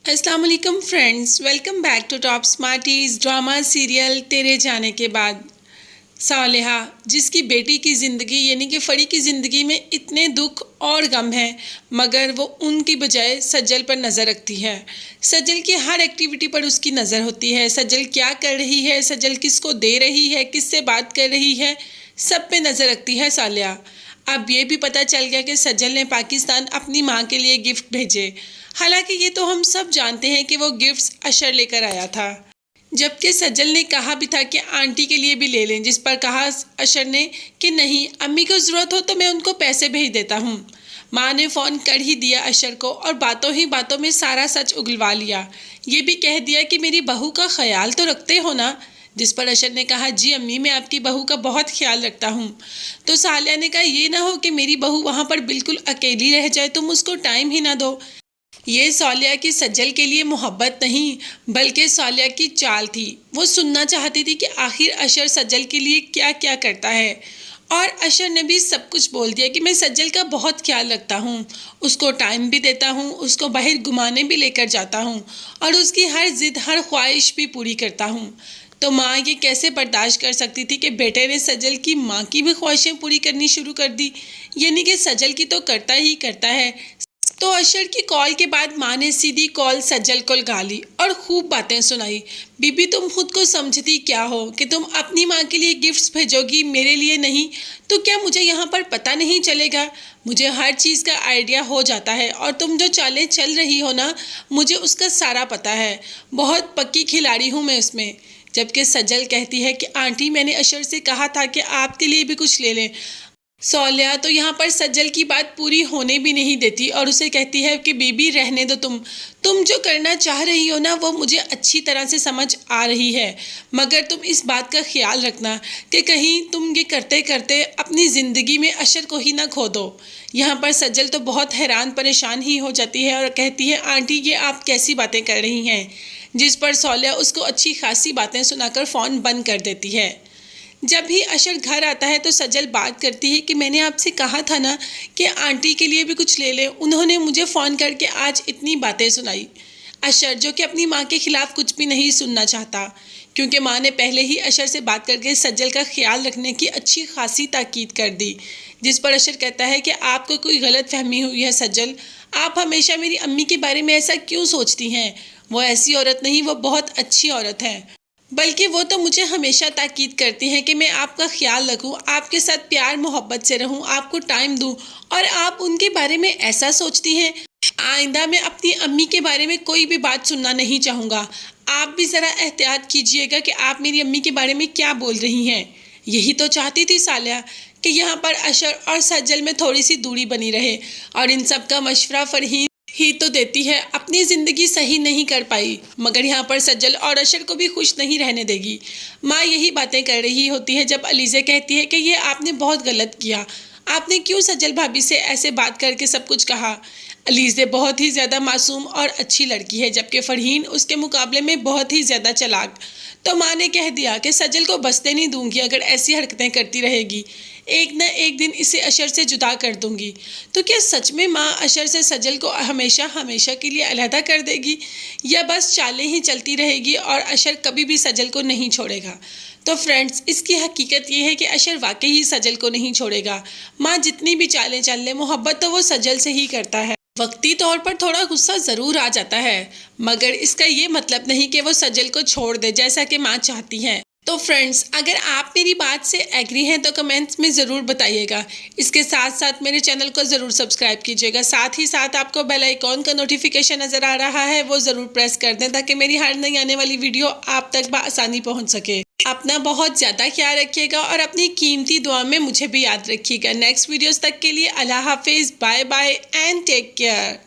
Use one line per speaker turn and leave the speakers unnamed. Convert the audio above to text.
अस्सलाम वालेकुम friends, welcome back to top Smarties drama serial तेरे जाने के बाद। सालेहा, जिसकी बेटी की ज़िंदगी यानी कि फरी की ज़िंदगी में इतने दुख और गम हैं, मगर वो उनकी बजाय सज्जल पर नज़र रखती है। सज्जल की हर एक्टिविटी पर उसकी नज़र होती है। सज्जल क्या कर रही है, सज्जल किसको दे रही है, किससे बात कर रही है, सब पे नज़र रखती है सालिया। अब ये भी पता चल गया कि सज्जल ने पाकिस्तान अपनी माँ के लिए गिफ्ट भेजे। हालांकि ये तो हम सब जानते हैं कि वो गिफ्ट्स अशर लेकर आया था, जबकि सज्जल ने कहा भी था कि आंटी के लिए भी ले लें, जिस पर कहा अशर ने कि नहीं, अम्मी को ज़रूरत हो तो मैं उनको पैसे भेज देता हूँ। माँ ने फ़ोन कर ही दिया अशर को और बातों ही बातों में सारा सच उगलवा लिया। ये भी कह दिया कि मेरी बहू का ख्याल तो रखते हो ना, जिस पर अशर ने कहा जी अम्मी, मैं आपकी बहू का बहुत ख्याल रखता हूँ। तो सालिया ने कहा ये ना हो कि मेरी बहू वहाँ पर बिल्कुल अकेली रह जाए, तुम उसको टाइम ही ना दो। ये सालिया की सज्जल के लिए मोहब्बत नहीं, बल्कि सालिया की चाल थी। वो सुनना चाहती थी कि आखिर अशर सज्जल के लिए क्या क्या करता है। और अशर ने भी सब कुछ बोल दिया कि मैं सज्जल का बहुत ख्याल रखता हूँ, उसको टाइम भी देता हूँ, उसको बाहर घुमाने भी लेकर जाता हूँ और उसकी हर जिद हर ख्वाहिश भी पूरी करता हूँ। तो माँ ये कैसे बर्दाश्त कर सकती थी कि बेटे ने सज्जल की माँ की भी ख्वाहिशें पूरी करनी शुरू कर दी, यानी कि सज्जल की तो करता ही करता है। तो अशर की कॉल के बाद माँ ने सीधी कॉल सज्जल को लगा ली और खूब बातें सुनाई। बीबी, तुम खुद को समझती क्या हो कि तुम अपनी माँ के लिए गिफ्ट्स भेजोगी, मेरे लिए नहीं? तो क्या मुझे यहाँ पर पता नहीं चलेगा? मुझे हर चीज़ का आइडिया हो जाता है और तुम जो चालें चल रही हो ना, मुझे उसका सारा पता है। बहुत पक्की खिलाड़ी हूँ मैं उसमें। जबकि सज्जल कहती है कि आंटी, मैंने अशर से कहा था कि आपके लिए भी कुछ ले लें। सौल्या तो यहाँ पर सज्जल की बात पूरी होने भी नहीं देती और उसे कहती है कि बीबी रहने दो, तुम जो करना चाह रही हो ना, वो मुझे अच्छी तरह से समझ आ रही है, मगर तुम इस बात का ख्याल रखना कि कहीं तुम ये करते करते अपनी ज़िंदगी में अशर को ही ना खो दो। यहाँ पर सज्जल तो बहुत हैरान परेशान ही हो जाती है और कहती है आंटी, ये आप कैसी बातें कर रही हैं? जिस पर सौल्या उसको अच्छी खासी बातें सुनाकर फ़ोन बंद कर देती है। जब भी अशर घर आता है तो सज्जल बात करती है कि मैंने आपसे कहा था ना कि आंटी के लिए भी कुछ ले लें, उन्होंने मुझे फ़ोन करके आज इतनी बातें सुनाई। अशर, जो कि अपनी माँ के खिलाफ कुछ भी नहीं सुनना चाहता, क्योंकि माँ ने पहले ही अशर से बात करके सज्जल का ख्याल रखने की अच्छी खासी ताकीद कर दी। जिस पर अशर कहता है कि आपको कोई गलत फहमी हुई है सज्जल, आप हमेशा मेरी अम्मी के बारे में ऐसा क्यों सोचती हैं? वो ऐसी औरत नहीं, वो बहुत अच्छी औरत है, बल्कि वो तो मुझे हमेशा ताकीद करती हैं कि मैं आपका ख्याल रखूं, आपके साथ प्यार मोहब्बत से रहूं, आपको टाइम दूं, और आप उनके बारे में ऐसा सोचती हैं। आइंदा मैं अपनी अम्मी के बारे में कोई भी बात सुनना नहीं चाहूँगा। आप भी ज़रा एहतियात कीजिएगा कि आप मेरी अम्मी के बारे में क्या बोल रही हैं। यही तो चाहती थी सालिया कि यहाँ पर अशर और सज्जल में थोड़ी सी दूरी बनी रहे, और इन सब का मशवरा फरहीन ही तो देती है। अपनी ज़िंदगी सही नहीं कर पाई, मगर यहाँ पर सज्जल और अशर को भी खुश नहीं रहने देगी। माँ यही बातें कर रही होती है जब अलीज़ा कहती है कि ये आपने बहुत गलत किया, आपने क्यों सज्जल भाभी से ऐसे बात करके सब कुछ कहा। अलीज़ा बहुत ही ज़्यादा मासूम और अच्छी लड़की है, जबकि फरहीन उसके मुकाबले में बहुत ही ज़्यादा चालाक। तो माँ ने कह दिया कि सज्जल को बसने नहीं दूंगी, अगर ऐसी हरकतें करती रहेगी एक न एक दिन इसे अशर से जुदा कर दूंगी। तो क्या सच में माँ अशर से सज्जल को हमेशा हमेशा के लिए अलहदा कर देगी, या बस चालें ही चलती रहेगी और अशर कभी भी सज्जल को नहीं छोड़ेगा? तो फ्रेंड्स, इसकी हकीकत ये है कि अशर वाकई ही सज्जल को नहीं छोड़ेगा। माँ जितनी भी चालें चल ले, मोहब्बत तो वो सज्जल से ही करता है। वक्ती तौर पर थोड़ा गुस्सा ज़रूर आ जाता है, मगर इसका ये मतलब नहीं कि वो सज्जल को छोड़ दे जैसा कि माँ चाहती हैं। तो फ्रेंड्स, अगर आप मेरी बात से एग्री हैं तो कमेंट्स में ज़रूर बताइएगा। इसके साथ साथ मेरे चैनल को ज़रूर सब्सक्राइब कीजिएगा। साथ ही साथ आपको बेल आइकॉन का नोटिफिकेशन नज़र आ रहा है, वो ज़रूर प्रेस कर दें ताकि मेरी हर नई आने वाली वीडियो आप तक बआसानी पहुँच सके। अपना बहुत ज़्यादा ख्याल रखिएगा और अपनी कीमती दुआ में मुझे भी याद रखिएगा। नेक्स्ट वीडियोस तक के लिए अल्लाह हाफिज़, bye bye and take care.